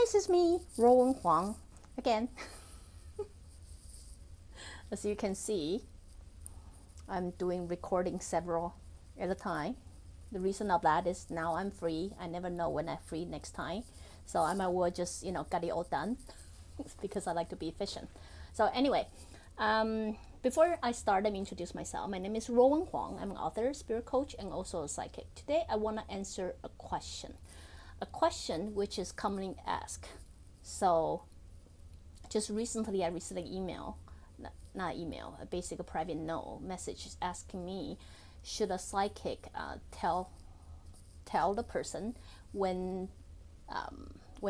this is me, Ruowen Huang, again. As you can see, I'm doing recording several at a time. The reason of that is now I'm free. I never know when I'm free next time. So I might well just, get it all done because I like to be efficient. So anyway, before I start, let me introduce myself. My name is Ruowen Huang. I'm an author, spirit coach, and also a psychic. Today, I want to answer a question which is commonly asked. So just recently, I received an email, not email, a basic private note message asking me, should a psychic tell the person when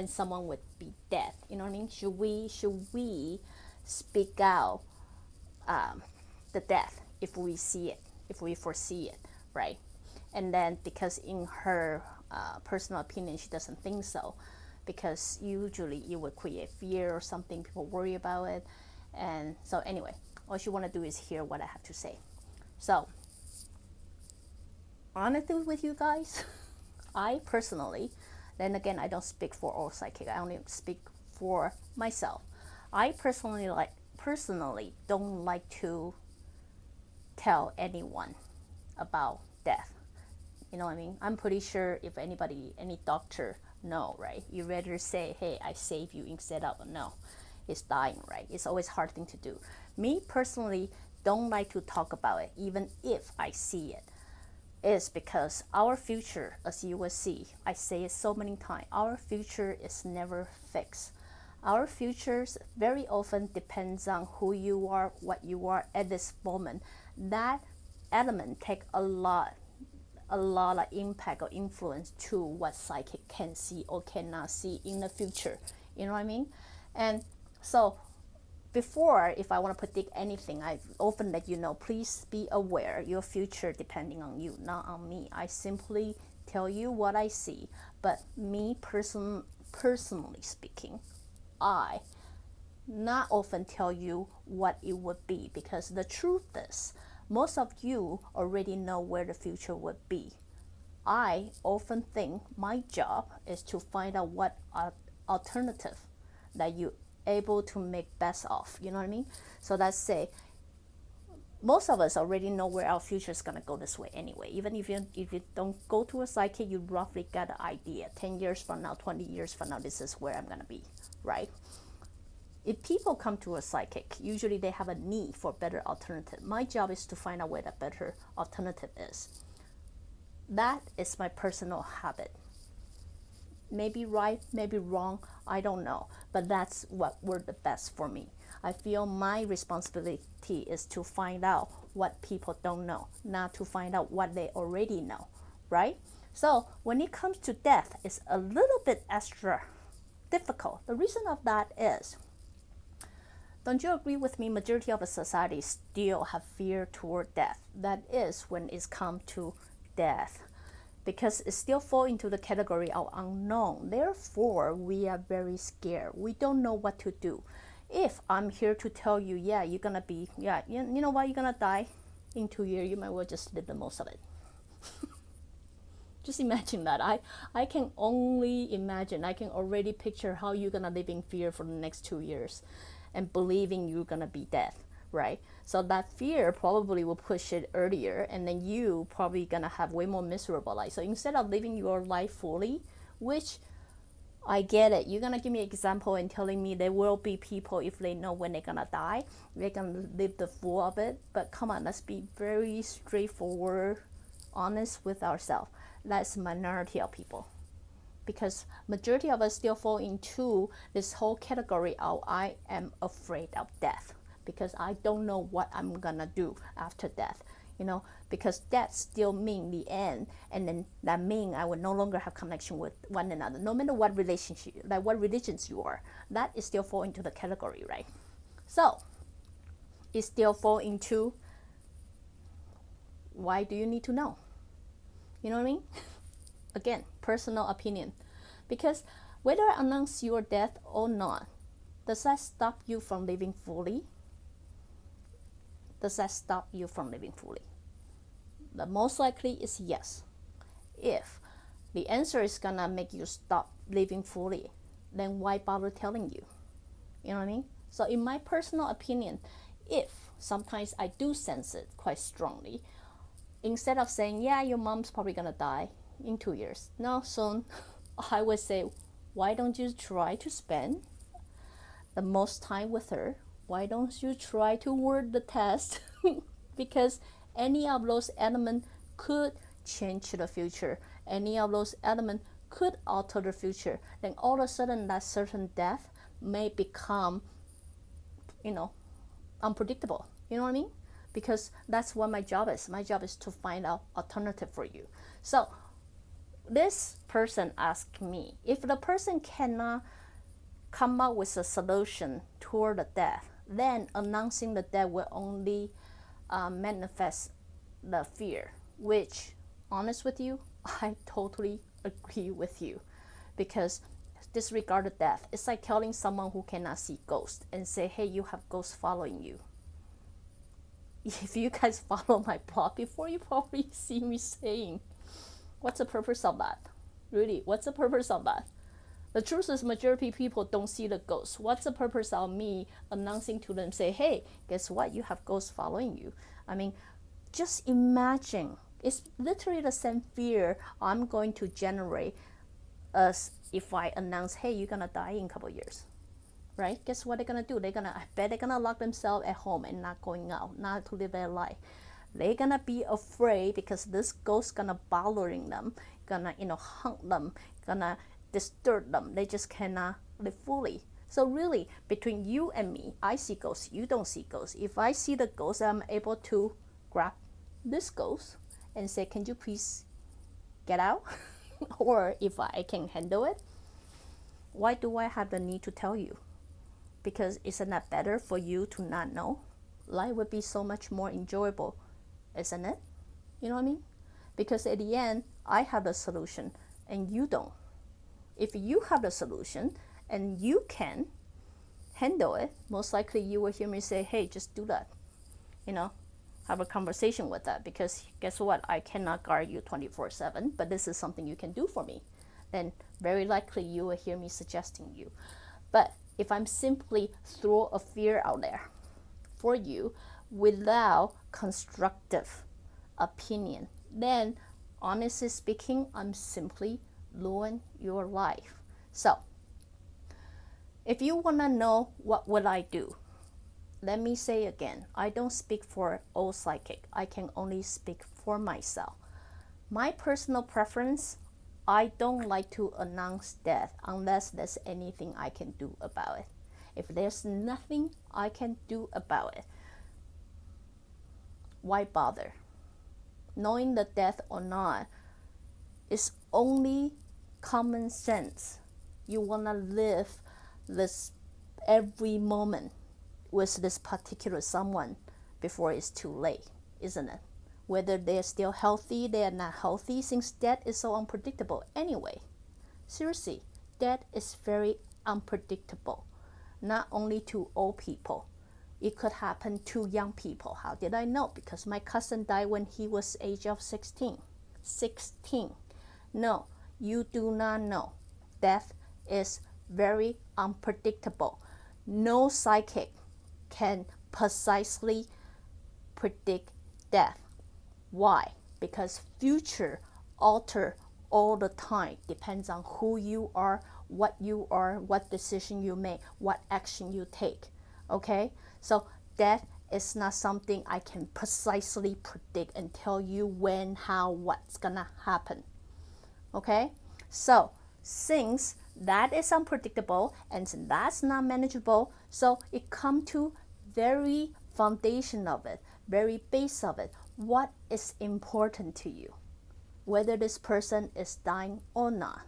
someone would be dead? You know what I mean? Should we speak out the death if we see it, if we foresee it, right? And then because in her personal opinion, she doesn't think so, because usually it would create fear or something, people worry about it. And so anyway, all you want to do is hear what I have to say. So honestly with you guys, I personally, then again, I don't speak for all psychic, I only speak for myself. I personally don't like to tell anyone about death. You know what I mean? I'm pretty sure if any doctor know, right? You rather say, hey, I save you, instead of no, it's dying, right? It's always a hard thing to do. Me personally don't like to talk about it, even if I see it. Is because our future, as you will see, I say it so many times, our future is never fixed. Our futures very often depends on who you are, what you are at this moment. That element take a lot of impact or influence to what psychic can see or cannot see in the future. You know what I mean? And so before, if I want to predict anything, I often let you know, please be aware your future depending on you, not on me. I simply tell you what I see. But me personally speaking, I not often tell you what it would be, because the truth is, most of you already know where the future would be. I often think my job is to find out what alternative that you able to make best of. You know what I mean? So let's say most of us already know where our future is going to go this way anyway. Even if you don't go to a psychic, you roughly got an idea. 10 years from now, 20 years from now, this is where I'm going to be, right? If people come to a psychic, usually they have a need for better alternative. My job is to find out where the better alternative is. That is my personal habit. Maybe right, maybe wrong, I don't know. But that's what worked the best for me. I feel my responsibility is to find out what people don't know, not to find out what they already know, right? So when it comes to death, it's a little bit extra difficult. The reason of that is, don't you agree with me, majority of the society still have fear toward death? That is when it's come to death, because it still fall into the category of unknown. Therefore, we are very scared. We don't know what to do. If I'm here to tell you, yeah, you're gonna be, yeah, you know what, you're gonna die in 2 years, you might well just live the most of it. Just imagine that. I can only imagine, I can already picture how you're gonna live in fear for the next 2 years and believing you're gonna be dead, right? So that fear probably will push it earlier, and then you probably gonna have way more miserable life. So instead of living your life fully, which I get it, you're gonna give me an example and telling me there will be people, if they know when they're gonna die, they're gonna live the full of it. But come on, let's be very straightforward, honest with ourselves. That's a minority of people, because majority of us still fall into this whole category of I am afraid of death, because I don't know what I'm gonna do after death, because death still mean the end, and then that mean I will no longer have connection with one another, no matter what relationship, like what religions you are, that is still fall into the category, right? So it still fall into, why do you need to know? You know what I mean? Again, personal opinion. Because whether I announce your death or not, does that stop you from living fully? Does that stop you from living fully? The most likely is yes. If the answer is gonna make you stop living fully, then why bother telling you? You know what I mean? So in my personal opinion, if sometimes I do sense it quite strongly, instead of saying, yeah, your mom's probably gonna die in 2 years, no, soon, I would say, why don't you try to spend the most time with her? Why don't you try to word the test? Because any of those elements could change the future. Any of those elements could alter the future. Then all of a sudden that certain death may become, unpredictable. You know what I mean? Because that's what my job is. My job is to find out alternative for you. So this person asked me, if the person cannot come up with a solution toward the death, then announcing the death will only manifest the fear, which, honest with you, I totally agree with you. Because disregard the death. It's like telling someone who cannot see ghosts and say, hey, you have ghosts following you. If you guys follow my blog before, you probably see me saying, what's the purpose of that? Really, what's the purpose of that? The truth is, majority of people don't see the ghosts. What's the purpose of me announcing to them, say, hey, guess what? You have ghosts following you. I mean, just imagine. It's literally the same fear I'm going to generate as if I announce, hey, you're going to die in a couple of years. Right? Guess what they're going to do? I bet they're going to lock themselves at home and not going out, not to live their life. They're going to be afraid because this ghost going to bothering them, going to, haunt them, going to disturb them. They just cannot live fully. So really, between you and me, I see ghosts, you don't see ghosts. If I see the ghost, I'm able to grab this ghost and say, can you please get out? Or if I can handle it, why do I have the need to tell you? Because isn't that better for you to not know? Life would be so much more enjoyable, isn't it? You know what I mean? Because at the end, I have the solution and you don't. If you have the solution and you can handle it, most likely you will hear me say, hey, just do that. Have a conversation with that, because guess what? I cannot guard you 24/7, but this is something you can do for me. Then very likely you will hear me suggesting you. But if I'm simply throw a fear out there for you without constructive opinion, then honestly speaking, I'm simply ruin your life. So if you want to know what would I do, let me say again, I don't speak for all psychic. I can only speak for myself. My personal preference, I don't like to announce death unless there's anything I can do about it. If there's nothing I can do about it, why bother? Knowing the death or not is only common sense. You want to live this every moment with this particular someone before it's too late, isn't it? Whether they're still healthy, they're not healthy, since death is so unpredictable anyway. Seriously, death is very unpredictable. Not only to old people, it could happen to young people. How did I know? Because my cousin died when he was age of 16. 16. No, you do not know. Death is very unpredictable. No psychic can precisely predict death. Why? Because future alter all the time. Depends on who you are, what decision you make, what action you take. Okay? So death is not something I can precisely predict and tell you when, how, what's gonna happen. Okay? So since that is unpredictable and that's not manageable, so it comes to very foundation of it, very base of it. What is important to you? Whether this person is dying or not,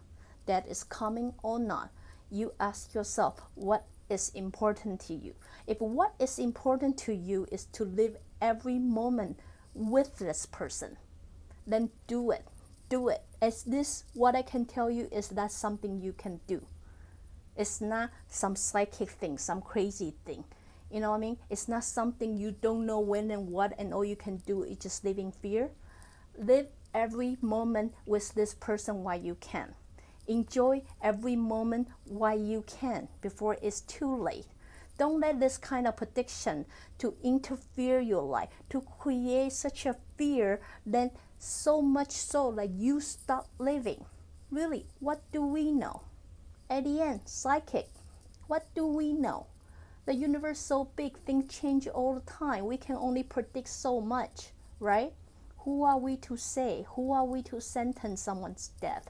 that is coming or not, you ask yourself, what is important to you? If what is important to you is to live every moment with this person, then do it. Do it. Is this what I can tell you? Is that something you can do? It's not some psychic thing, some crazy thing. You know what I mean? It's not something you don't know when and what, and all you can do is just live in fear. Live every moment with this person while you can. Enjoy every moment while you can before it's too late. Don't let this kind of prediction to interfere your life, to create such a fear that so much so that you stop living. Really, what do we know? At the end, psychic, what do we know? The universe is so big, things change all the time. We can only predict so much, right? Who are we to say? Who are we to sentence someone's death?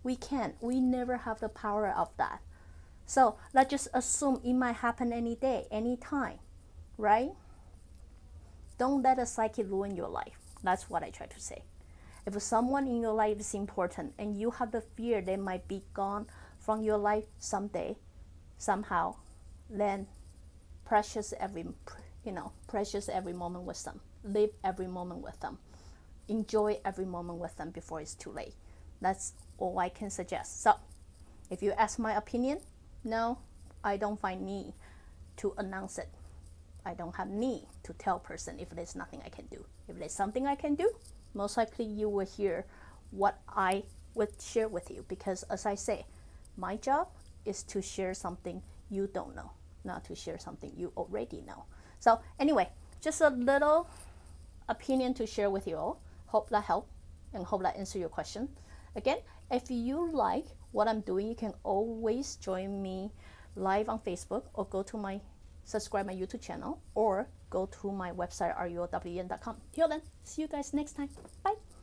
We can't. We never have the power of that. So let's just assume it might happen any day, any time, right? Don't let a psychic ruin your life. That's what I try to say. If someone in your life is important and you have the fear they might be gone from your life someday, somehow, then precious every moment with them. Live every moment with them. Enjoy every moment with them before it's too late. That's all I can suggest. So, if you ask my opinion, no, I don't find need to announce it. I don't have need to tell person if there's nothing I can do. If there's something I can do, most likely you will hear what I would share with you. Because as I say, my job is to share something you don't know, not to share something you already know. So anyway, just a little opinion to share with you all. Hope that helped and hope that answered your question. Again, if you like what I'm doing, you can always join me live on Facebook or subscribe my YouTube channel or go to my website ruowen.com. Till then, see you guys next time. Bye.